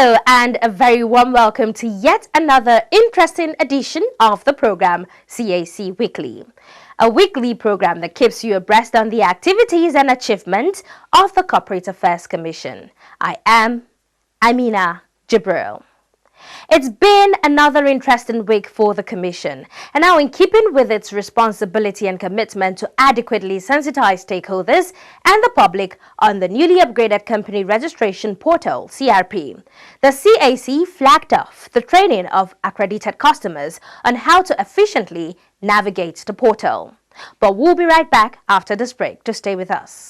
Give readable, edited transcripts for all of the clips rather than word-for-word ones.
Hello and a very warm welcome to yet another interesting edition of the program CAC Weekly. A weekly program that keeps you abreast on the activities and achievements of the Corporate Affairs Commission. I am Amina Jibril. It's been another interesting week for the Commission, and now in keeping with its responsibility and commitment to adequately sensitize stakeholders and the public on the newly upgraded company registration portal, CRP, the CAC flagged off the training of accredited customers on how to efficiently navigate the portal. But we'll be right back after this break to stay with us.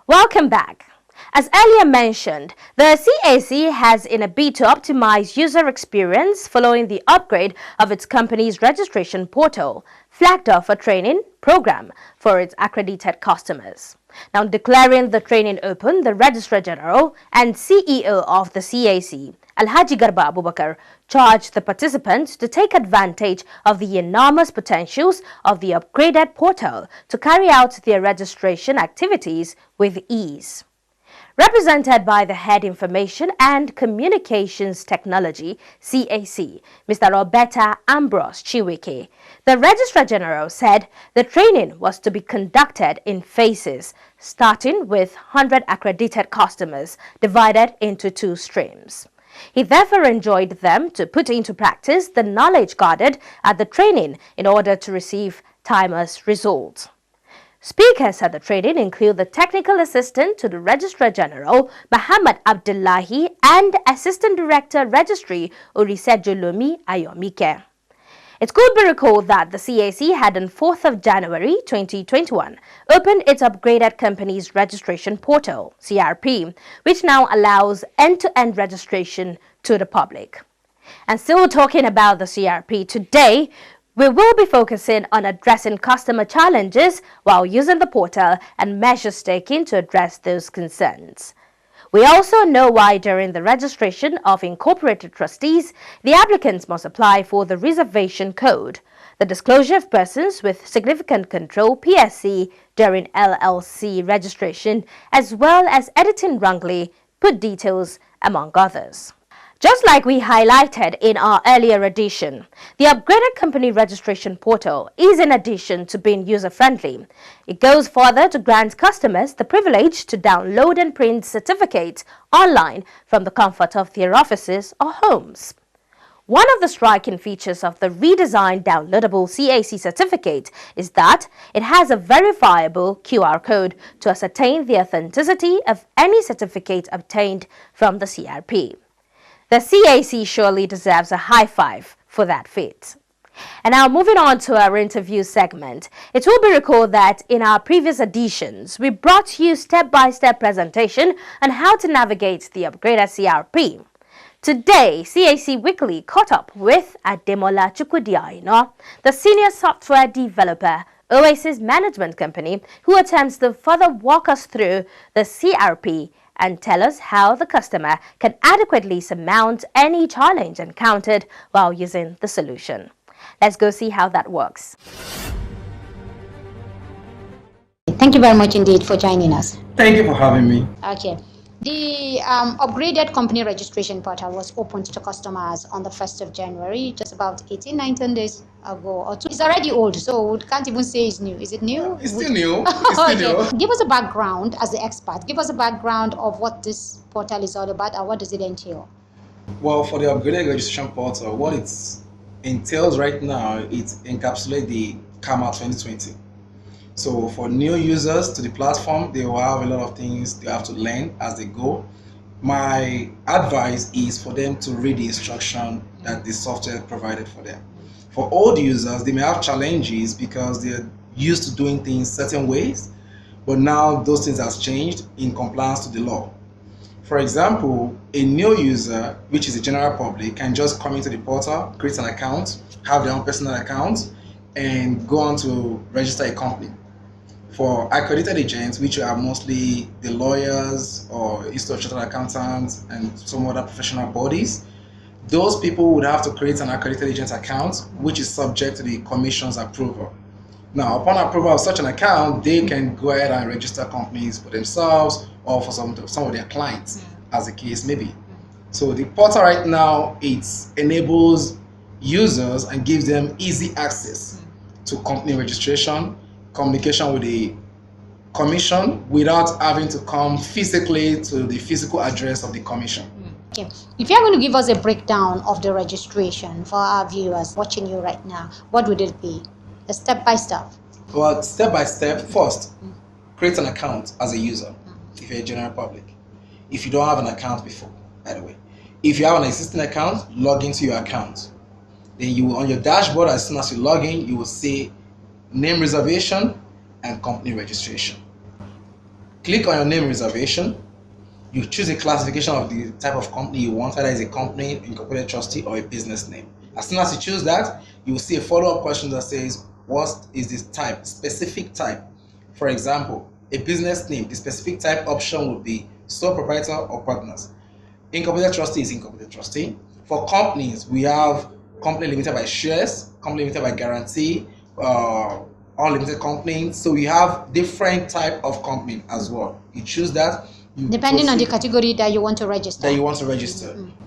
Welcome back. As earlier mentioned, the CAC has, in a bid to optimize user experience following the upgrade of its company's registration portal, flagged off a training program for its accredited customers. Now, declaring the training open, the Registrar General and CEO of the CAC, Alhaji Garba Abubakar, charged the participants to take advantage of the enormous potentials of the upgraded portal to carry out their registration activities with ease. Represented by the Head Information and Communications Technology, CAC, Mr. Roberta Ambrose Chiwike, the Registrar General said the training was to be conducted in phases, starting with 100 accredited customers divided into two streams. He therefore enjoined them to put into practice the knowledge gathered at the training in order to receive timeless results. Speakers at the training include the Technical Assistant to the Registrar General, Muhammad Abdullahi, and Assistant Director Registry, Urisejolomi Ayomike. It could be recalled that the CAC had on 4th of January 2021 opened its upgraded company's registration portal, CRP, which now allows end-to-end registration to the public. And still talking about the CRP today, we will be focusing on addressing customer challenges while using the portal and measures taken to address those concerns. We also know why during the registration of incorporated trustees, the applicants must apply for the reservation code, the disclosure of persons with significant control PSC during LLC registration, as well as editing wrongly put details, among others. Just like we highlighted in our earlier edition, the upgraded company registration portal is in addition to being user-friendly. It goes further to grant customers the privilege to download and print certificates online from the comfort of their offices or homes. One of the striking features of the redesigned downloadable CAC certificate is that it has a verifiable QR code to ascertain the authenticity of any certificate obtained from the CRP. The CAC surely deserves a high five for that feat. And now moving on to our interview segment, it will be recalled that in our previous editions, we brought you step-by-step presentation on how to navigate the upgraded CRP. Today, CAC Weekly caught up with Ademola Chukwudiaino, the senior software developer, Oasis Management Company, who attempts to further walk us through the CRP and tell us how the customer can adequately surmount any challenge encountered while using the solution. Let's go see how that works. Thank you very much indeed for joining us. Thank you for having me. Okay. The upgraded company registration portal was opened to customers on the 1st of January, just about 18, 19 days ago or two. It's already old, so we can't even say it's new. Is it new? It's still new. It's still new. Give us a background as the expert. Give us a background of what this portal is all about and what does it entail? Well, for the upgraded registration portal, what it entails right now, it encapsulates the CAMA 2020. So for new users to the platform, they will have a lot of things they have to learn as they go. My advice is for them to read the instruction that the software provided for them. For old users, they may have challenges because they're used to doing things certain ways, but now those things have changed in compliance to the law. For example, a new user, which is the general public, can just come into the portal, create an account, have their own personal account, and go on to register a company. For accredited agents, which are mostly the lawyers or Institute of Chartered Accountants and some other professional bodies, those people would have to create an accredited agent account, which is subject to the Commission's approval. Now, upon approval of such an account, they can go ahead and register companies for themselves or for some of their clients, as the case may be. So the portal right now, it enables users and gives them easy access to company registration, communication with the commission without having to come physically to the physical address of the commission. Okay. If you're going to give us a breakdown of the registration for our viewers watching you right now, what would it be? A step by step. Well, step by step, first, create an account as a user if you're a general public. If you don't have an account before, by the way. If you have an existing account, log into your account. Then you, on your dashboard, as soon as you log in, you will see name reservation and company registration. Click on your name reservation. You choose a classification of the type of company you want, whether it's a company, incorporated trustee, or a business name. As soon as you choose that, you will see a follow-up question that says, what is this type, specific type? For example, a business name, the specific type option would be sole proprietor or partners. Incorporated trustee is incorporated trustee. For companies, we have company limited by shares, company limited by guarantee, unlimited company. So we have different type of company as well. You choose that. Depending on the category that you want to register.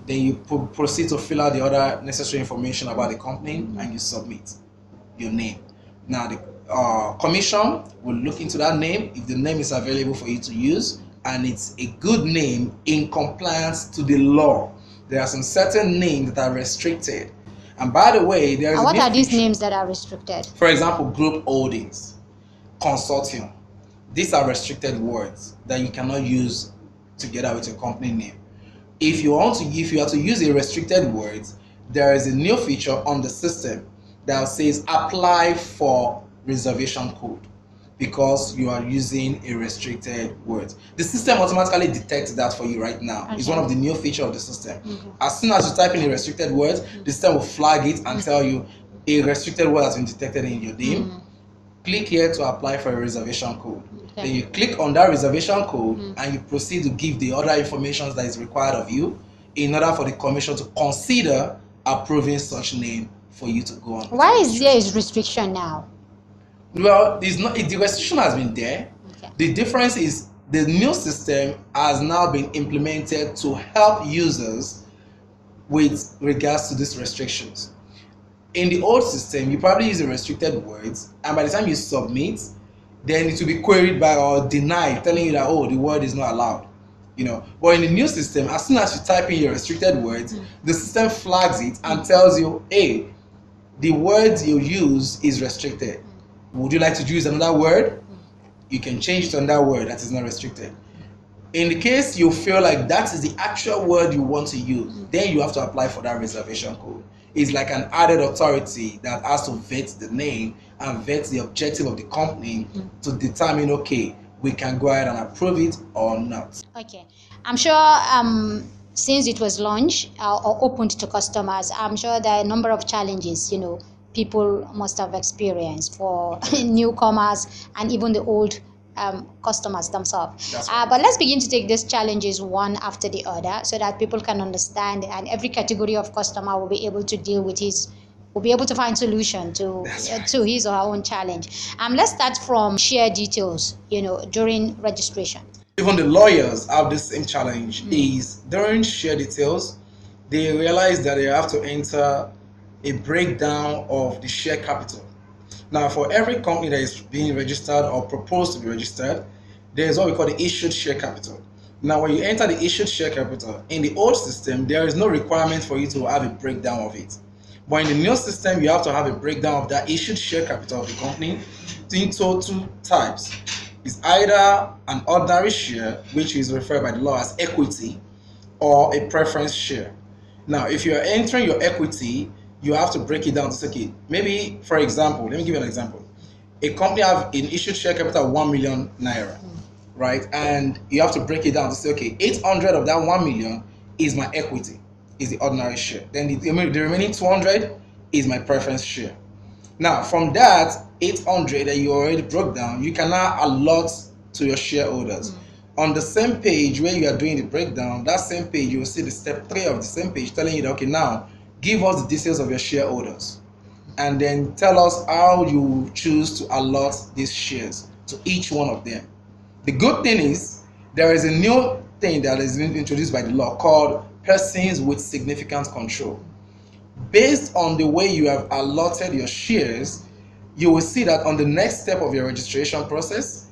Then you proceed to fill out the other necessary information about the company and you submit your name. Now the commission will look into that name if the name is available for you to use and it's a good name in compliance to the law. There are some certain names that are restricted. And by the way, there is what are these names that are restricted? For example, group holdings, consortium. These are restricted words that you cannot use together with your company name. If you are to use a restricted word, there is a new feature on the system that says apply for reservation code because you are using a restricted word. The system automatically detects that for you right now. Okay. It's one of the new features of the system. As soon as you type in a restricted word, the system will flag it and tell you a restricted word has been detected in your name. Click here to apply for a reservation code. Okay. Then you click on that reservation code and you proceed to give the other information that is required of you in order for the commission to consider approving such name for you to go on. Why is there a restriction now? Well, the restriction has been there. Okay. The difference is the new system has now been implemented to help users with regards to these restrictions. In the old system, you probably use the restricted words, and by the time you submit, then it will be queried by or denied, telling you that, oh, the word is not allowed. But in the new system, as soon as you type in your restricted words, the system flags it and tells you, hey, the word you use is restricted. Would you like to use another word? You can change it to another word that is not restricted. In the case you feel like that is the actual word you want to use, then you have to apply for that reservation code. It's like an added authority that has to vet the name and vet the objective of the company to determine, okay, we can go ahead and approve it or not. Okay. I'm sure since it was launched or opened to customers, I'm sure there are a number of challenges, people must have experienced for newcomers and even the old customers themselves. Right. But let's begin to take these challenges one after the other so that people can understand and every category of customer will be able to deal with will be able to find solution to his or her own challenge. Let's start from share details, during registration. Even the lawyers have the same challenge. Is during share details, they realize that they have to enter a breakdown of the share capital. Now, for every company that is being registered or proposed to be registered, there is what we call the issued share capital. Now, when you enter the issued share capital, in the old system, there is no requirement for you to have a breakdown of it. But in the new system, you have to have a breakdown of that issued share capital of the company into two types. It's either an ordinary share, which is referred by the law as equity, or a preference share. Now, if you are entering your equity, you have to break it down to say, okay, maybe, for example, let me give you an example. A company have an issued share capital of 1 million naira, right? And you have to break it down to say, okay, 800 of that 1 million is my equity, is the ordinary share. Then the remaining 200 is my preference share. Now, from that 800 that you already broke down, you can now allot to your shareholders. On the same page where you are doing the breakdown, that same page, you will see the step 3 of the same page telling you that, okay, now, give us the details of your shareholders. and then tell us how you choose to allot these shares to each one of them. The good thing is there is a new thing that is being introduced by the law called persons with significant control. Based on the way you have allotted your shares, you will see that on the next step of your registration process,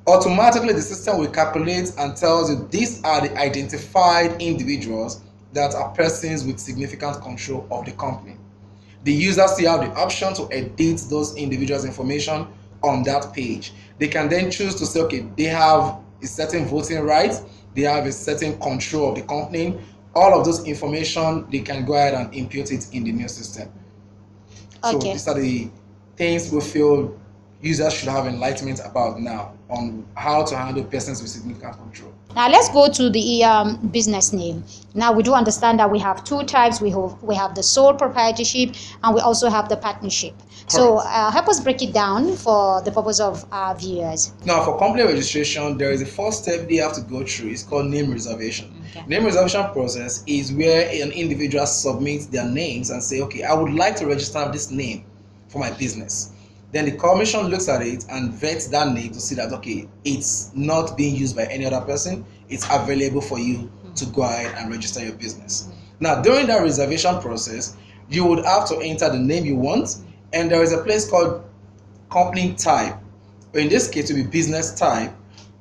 automatically the system will calculate and tells you these are the identified individuals that are persons with significant control of the company. The users still have the option to edit those individuals' information on that page. They can then choose to say, okay, they have a certain voting right, they have a certain control of the company. All of those information, they can go ahead and input it in the new system. So Okay. these are the things we feel users should have enlightenment about now on how to handle persons with significant control. Now let's go to the business name. Now we do understand that we have two types. We have the sole proprietorship and we also have the partnership. So help us break it down for the purpose of our viewers. Now for company registration, there is a first step they have to go through. It's called name reservation. Okay. Name reservation process is where an individual submits their names and say, okay, I would like to register this name for my business. Then the commission looks at it and vets that name to see that, okay, it's not being used by any other person. It's available for you to go ahead and register your business. Now, during that reservation process, you would have to enter the name you want, and there is a place called company type. In this case, it will be business type,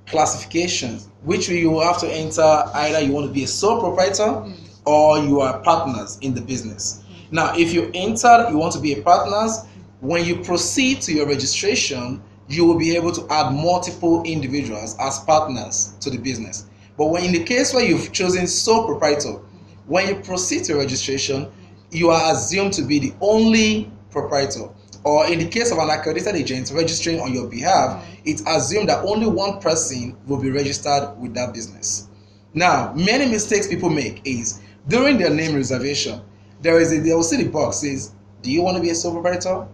classifications, which you will have to enter either you want to be a sole proprietor or you are partners in the business. Now, if you enter, you want to be a partners, when you proceed to your registration, you will be able to add multiple individuals as partners to the business. But when in the case where you've chosen sole proprietor, when you proceed to your registration, you are assumed to be the only proprietor. Or in the case of an accredited agent registering on your behalf, it's assumed that only one person will be registered with that business. Now, many mistakes people make is during their name reservation, they will see the box says, do you want to be a sole proprietor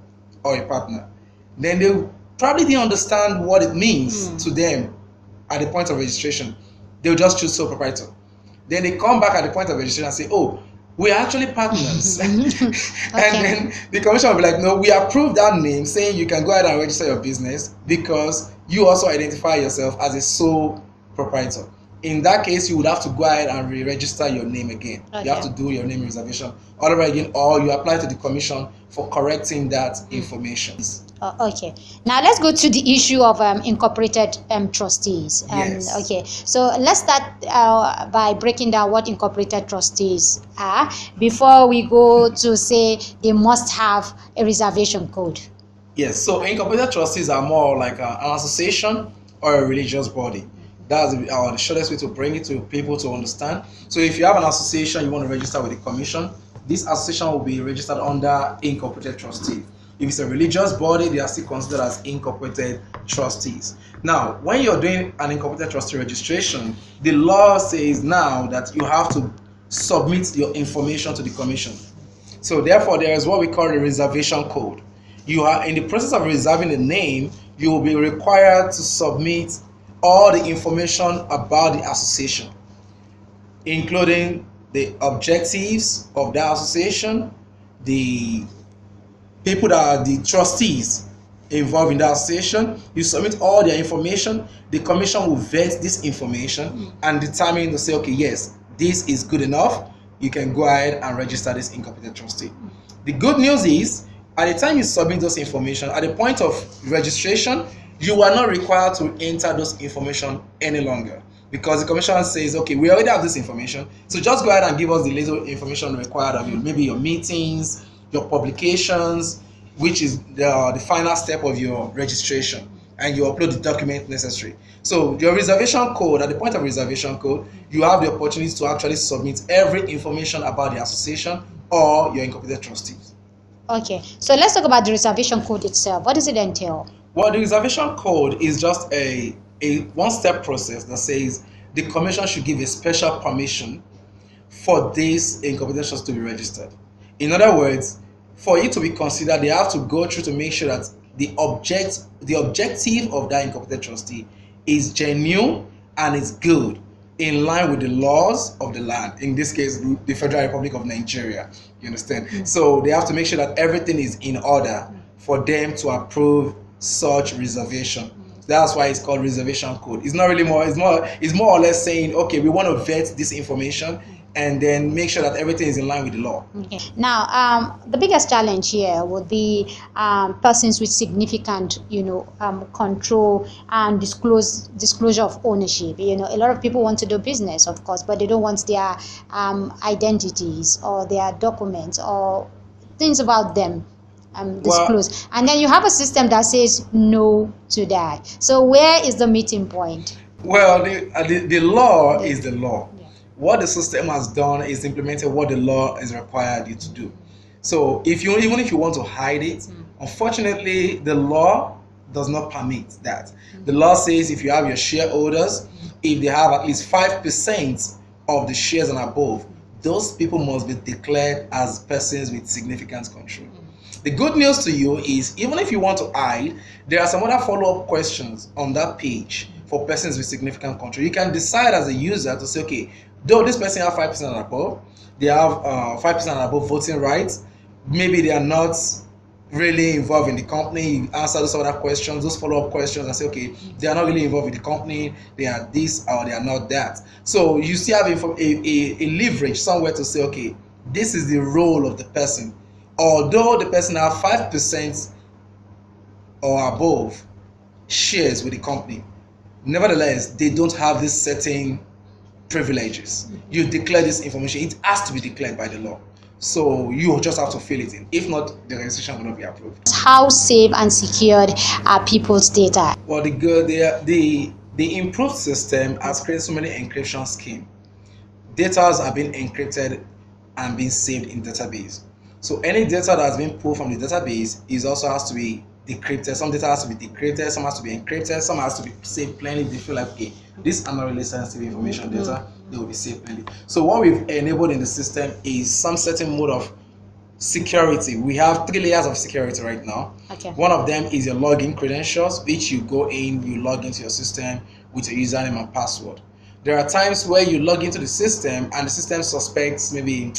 or a partner? Then they probably didn't understand what it means to them at the point of registration. They'll just choose sole proprietor. Then they come back at the point of registration and say, oh, we are actually partners. Okay. And then the commission will be like, no, we approve that name saying you can go ahead and register your business because you also identify yourself as a sole proprietor. In that case, you would have to go ahead and re-register your name again. Okay. You have to do your name reservation all over again, or you apply to the commission for correcting that information. Okay. Now let's go to the issue of incorporated trustees. Yes. Okay. So let's start by breaking down what incorporated trustees are before we go to say they must have a reservation code. Yes. So incorporated trustees are more like an association or a religious body. That's the shortest way to bring it to people to understand. So if you have an association you want to register with the commission, this association will be registered under incorporated trustee. If it's a religious body, they are still considered as incorporated trustees. Now, when you're doing an incorporated trustee registration, the law says now that you have to submit your information to the commission. So therefore, there is what we call a reservation code. You are in the process of reserving the name, you will be required to submit all the information about the association, including the objectives of that association, the people that are the trustees involved in that association. You submit all their information. The commission will vet this information and determine to say, okay, yes, this is good enough. You can go ahead and register this incorporated trustee. The good news is, at the time you submit those information, at the point of registration, you are not required to enter those information any longer, because the commission says, okay, we already have this information, so just go ahead and give us the little information required of you, maybe your meetings, your publications, which is the final step of your registration, and you upload the document necessary. So your reservation code, at the point of reservation code, you have the opportunity to actually submit every information about the association or your incorporated trustees. Okay, so let's talk about the reservation code itself. What does it entail? Well, the reservation code is just a one-step process that says the commission should give a special permission for this incorporated trust to be registered. In other words, for it to be considered, they have to go through to make sure that the objective of that incorporated trustee is genuine and is good. in line with the laws of the land, in this case the Federal Republic of Nigeria. You understand? So they have to make sure that everything is in order for them to approve such reservation. That's why it's called reservation code. It's not really more, it's more or less saying, okay, we want to vet this information and then make sure that everything is in line with the law. Okay. Now, the biggest challenge here would be persons with significant, control and disclosure of ownership. A lot of people want to do business, of course, but they don't want their identities or their documents or things about them disclosed. And then you have a system that says no to that. So where is the meeting point? Well, the law is the law. What the system has done is implemented what the law is required you to do. So even if you want to hide it, unfortunately, the law does not permit that. The law says if you have your shareholders, if they have at least 5% of the shares and above, those people must be declared as persons with significant control. The good news to you is, even if you want to hide, there are some other follow-up questions on that page for persons with significant control. You can decide as a user to say, okay, though this person have 5% and above, they have 5% and above voting rights, maybe they are not really involved in the company. You answer those other questions, those follow-up questions, and say, okay, they are not really involved with the company, they are this or they are not that. So you still have a leverage somewhere to say, okay, this is the role of the person. Although the person have 5% or above shares with the company, nevertheless, they don't have this certain privileges. You declare this information, it has to be declared by the law. So you just have to fill it in. If not, the registration will not be approved. How safe and secured are people's data? Well, the improved system has created so many encryption schemes. Data have been encrypted and being saved in database. So any data that has been pulled from the database is also has to be decrypted. Some data has to be decrypted, some has to be encrypted, some has to be saved plainly. They feel like, okay, this are not really sensitive information data, they will be saved plainly. So what we've enabled in the system is some certain mode of security. We have 3 layers of security right now. Okay. One of them is your login credentials, which you go in, you log into your system with your username and password. There are times where you log into the system and the system suspects maybe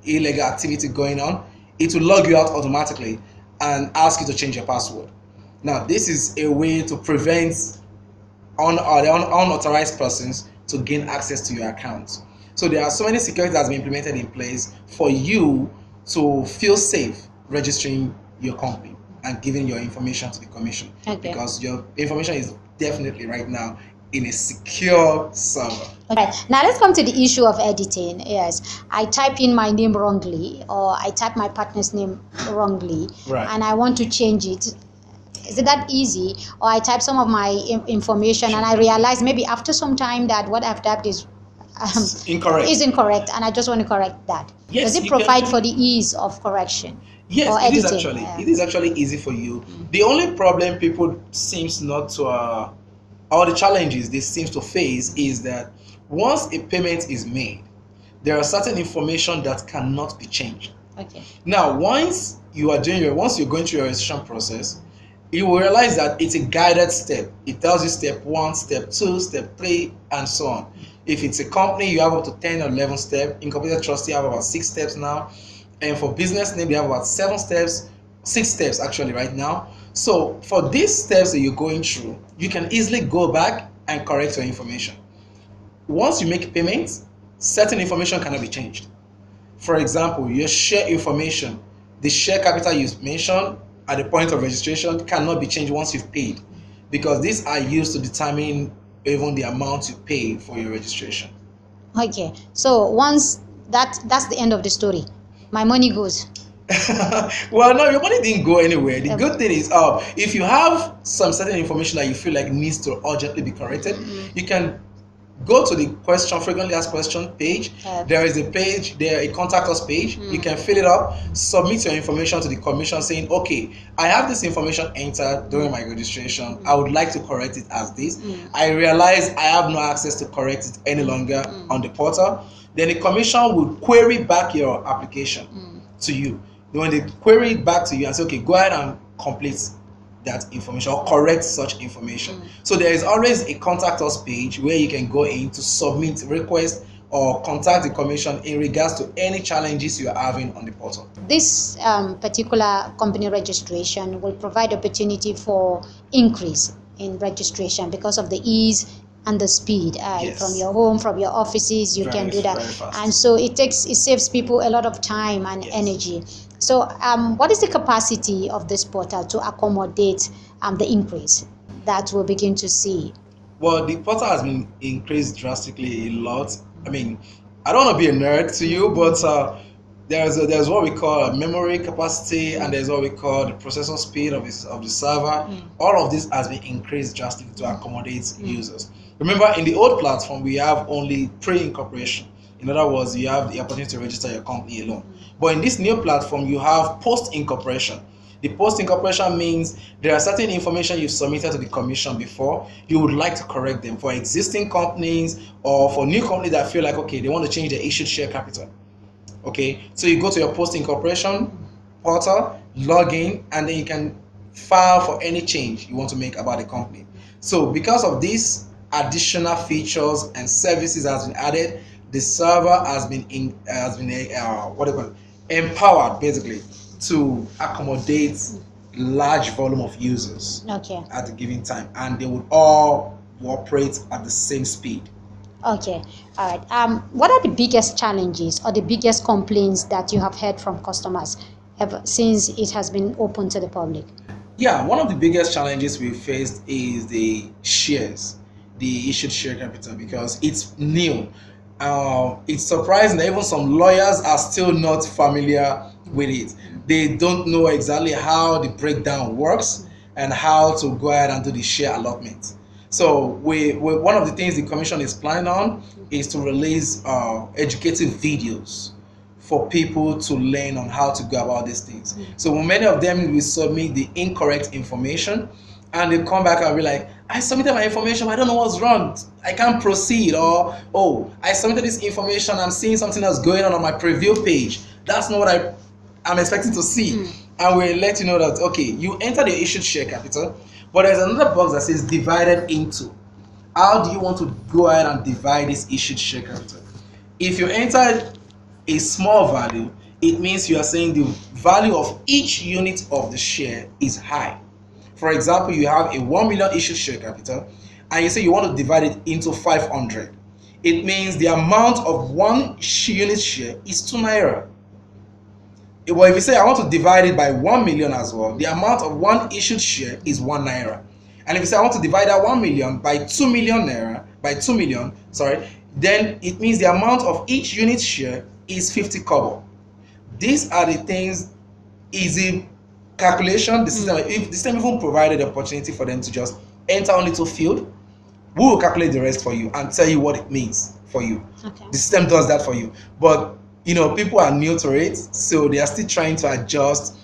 illegal activity going on. It will log you out automatically and ask you to change your password. Now, this is a way to prevent unauthorized persons to gain access to your account. So there are so many security that's been implemented in place for you to feel safe registering your company and giving your information to the commission. Okay. Because your information is definitely right now in a secure server. Okay, now let's come to the issue of editing. Yes, I type in my name wrongly, or I type my partner's name wrongly, Right. and I want to change it. Is it that easy? Or I type some of my information and I realize maybe after some time that what I've typed is incorrect, and I just want to correct that. Yes, does it provide for the ease of correction? Yes, or it is editing? actually. Yeah. It is actually easy for you. The only problem people seems not to, or the challenges they seem to face is that once a payment is made, there are certain information that cannot be changed. Okay. Now, once you're going through your registration process, you will realize that it's a guided step. It tells you step 1, step 2, step 3, and so on. If it's a company, you have up to 10 or 11 steps. Incorporated trustee, you have about 6 steps now. And for business name, you have about 7 steps, 6 steps actually right now. So for these steps that you're going through, you can easily go back and correct your information. Once you make payments, certain information cannot be changed. For example, your share information, the share capital you mentioned at the point of registration cannot be changed once you've paid, because these are used to determine even the amount you pay for your registration. Okay, so once that's the end of the story, my money goes. Well, no, your money didn't go anywhere. The good thing is, if you have some certain information that you feel like needs to urgently be corrected, you can go to the frequently asked question page. There is a page there, a contact us page. You can fill it up, submit your information to the commission saying, okay, I have this information entered during my registration. I would like to correct it as this. I realize I have no access to correct it any longer on the portal. Then the commission will query back your application to you. When they query it back to you and say, okay, go ahead and complete that information or correct such information. So there is always a contact us page where you can go in to submit requests or contact the commission in regards to any challenges you are having on the portal. This particular company registration will provide opportunity for increase in registration because of the ease and the speed. Yes. From your home, from your offices, you can do that. Very fast. And so it saves people a lot of time and Yes. energy. So what is the capacity of this portal to accommodate the increase that we'll begin to see? Well, the portal has been increased drastically a lot. I mean, I don't want to be a nerd to you, but there's what we call memory capacity, and there's what we call the processor speed of the server. All of this has been increased drastically to accommodate users. Remember, in the old platform, we have only pre-incorporation. In other words, you have the opportunity to register your company alone. But in this new platform, you have post-incorporation. The post-incorporation means there are certain information you've submitted to the commission before. You would like to correct them for existing companies or for new companies that feel like, okay, they want to change their issued share capital. Okay, so you go to your post-incorporation portal, log in, and then you can file for any change you want to make about the company. So because of these additional features and services that has been added, the server has been empowered basically to accommodate large volume of users at a given time, and they would all operate at the same speed. Okay, all right. What are the biggest challenges or the biggest complaints that you have heard from customers ever since it has been open to the public? Yeah, one of the biggest challenges we faced is the shares, the issued share capital, because it's new. It's surprising that even some lawyers are still not familiar with it. They don't know exactly how the breakdown works and how to go ahead and do the share allotment. So one of the things the commission is planning on is to release educative videos for people to learn on how to go about these things. So many of them will submit the incorrect information, and they come back and be like, I submitted my information, but I don't know what's wrong. I can't proceed. Or, oh, I submitted this information, I'm seeing something that's going on my preview page. That's not what I'm expecting to see. And we'll let you know that, okay, you enter the issued share capital, but there's another box that says divided into. How do you want to go ahead and divide this issued share capital? If you enter a small value, it means you are saying the value of each unit of the share is high. For example, you have a 1 million issued share capital, and you say you want to divide it into 500. It means the amount of one unit share is 2 naira. Well, if you say I want to divide it by 1 million as well, the amount of one issued share is 1 naira. And if you say I want to divide that 1 million by 2 million naira, then it means the amount of each unit share is 50 kobo. These are the things, easy calculation. The system, if the system even provided the opportunity for them to just enter only to field, we will calculate the rest for you and tell you what it means for you. Okay. The system does that for you. But you know, people are new to it, so they are still trying to adjust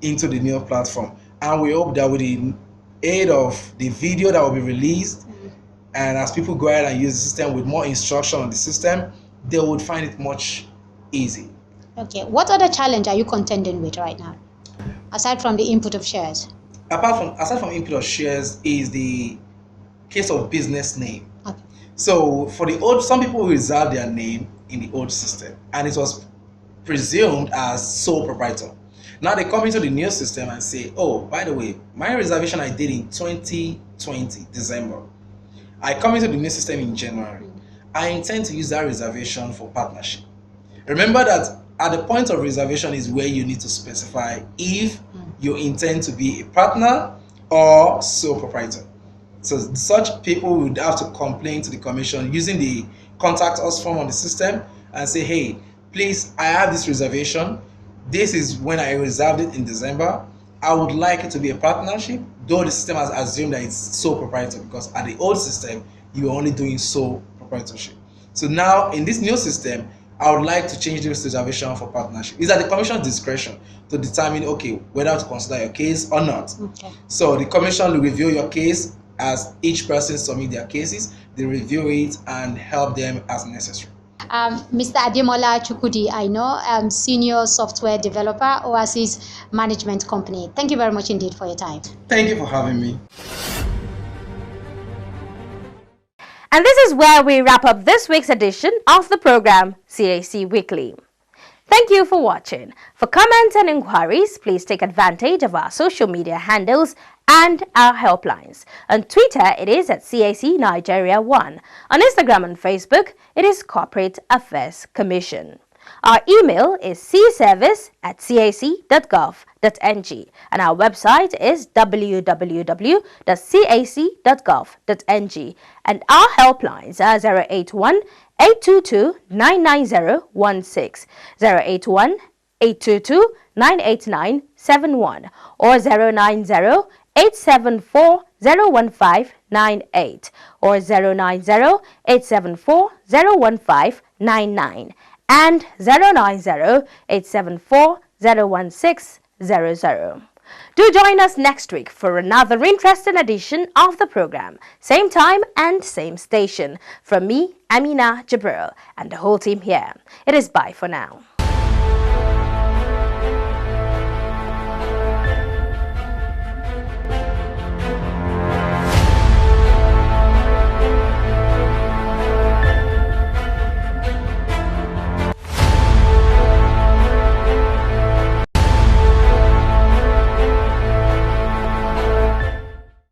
into the new platform. And we hope that with the aid of the video that will be released, and as people go ahead and use the system with more instruction on the system, they would find it much easy. Okay, what other challenge are you contending with right now, aside from the input of shares? Aside from input of shares is the case of business name. Okay. So for the old, some people reserve their name in the old system, and it was presumed as sole proprietor. Now they come into the new system and say, oh, by the way, my reservation I did in 2020 December. I come into the new system in January. I intend to use that reservation for partnership. Remember that at the point of reservation is where you need to specify if you intend to be a partner or sole proprietor. So such people would have to complain to the commission using the contact us form on the system and say, hey, please, I have this reservation. This is when I reserved it in December. I would like it to be a partnership, though the system has assumed that it's sole proprietor, because at the old system, you were only doing sole proprietorship. So now in this new system, I would like to change this reservation for partnership. It's at the commission's discretion to determine, okay, whether to consider your case or not. Okay. So the commission will review your case as each person submit their cases. They review it and help them as necessary. Mr. Ademola Chukudi, I know, Senior Software Developer, Oasis Management Company. Thank you very much indeed for your time. Thank you for having me. And this is where we wrap up this week's edition of the program CAC Weekly. Thank you for watching. For comments and inquiries, please take advantage of our social media handles and our helplines. On Twitter, it is at CAC Nigeria 1. On Instagram and Facebook, it is Corporate Affairs Commission. Our email is cservice@cac.gov.ng and our website is www.cac.gov.ng and our helplines are 081 822 99016, 081 822 98971 or 090 874 01598 or 090 874 01599 and 090 874 01600. Do join us next week for another interesting edition of the program. Same time and same station. From me, Amina Jabril, and the whole team here. It is bye for now.